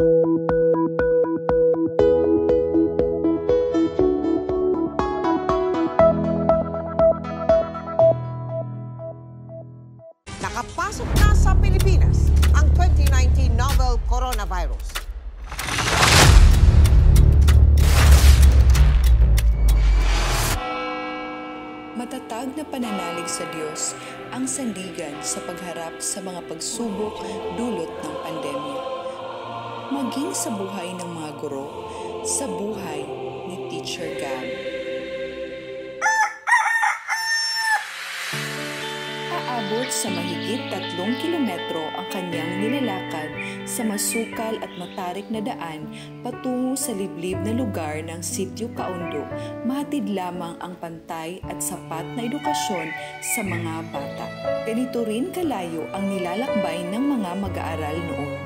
Nakapasok na sa Pilipinas ang 2019 novel coronavirus. Matatag na pananalig sa Diyos ang sandigan sa pagharap sa mga pagsubok dulot ng pandemya. Maging sa buhay ng mga guro, sa buhay ni Teacher Gab. Aabot sa mahigit 3 kilometro ang kanyang nilalakad sa masukal at matarik na daan patungo sa liblib na lugar ng Sitio Kaundo, mahatid lamang ang pantay at sapat na edukasyon sa mga bata. Ganito rin kalayo ang nilalakbay ng mga mag-aaral noon.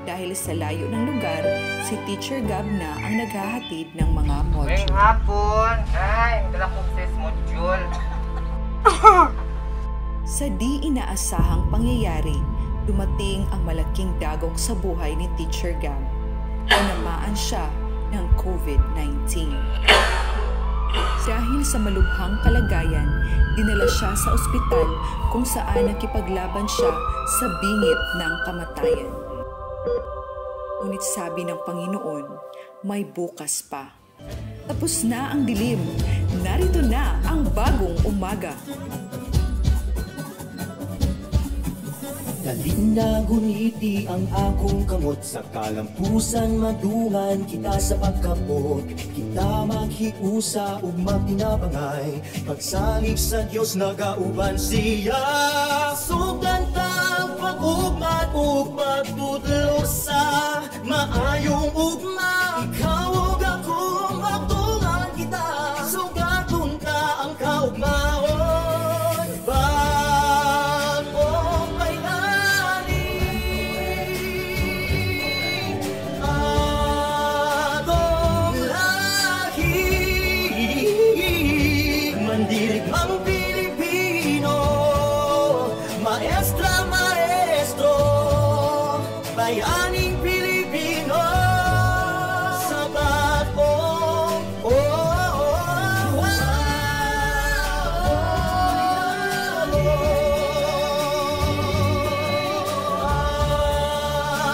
Dahil sa layo ng lugar, si Teacher Gab na ang naghahatid ng mga module. Ngayong hapon, ay, dala ko sa module. Sa di inaasahang pangyayari, dumating ang malaking dagok sa buhay ni Teacher Gab. Tinamaan siya ng COVID-19. Dahil sa malubhang kalagayan, dinala siya sa ospital kung saan nakipaglaban siya sa bingit ng kamatayan. Ngunit sabi ng Panginoon, may bukas pa. Tapos na ang dilim, narito na ang bagong umaga. Dalinda guniti ang akong kamot sa kalampusan madungan kita sa pagkapot kita maghiusa ug magtinabangay pagsalig sa Dios nagauban siya sugdan ta pag-ugmat ug pagtudlo sa maayong ugma ikaw ug ako magtungan kita sugaton ta ang kaugmaon ang Pilipino, maestro, bayaning Pilipino, sabat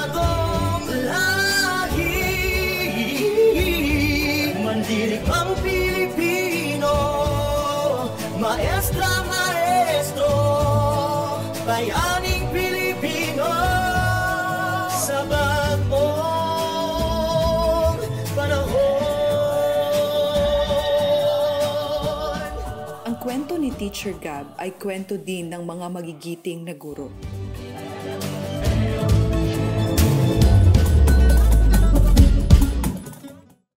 atong lahi, mandirig ang Pilipino, maestro, bayaning Pilipino, sa bagong panahon. Ang kwento ni Teacher Gab ay kwento din ng mga magigiting na guro.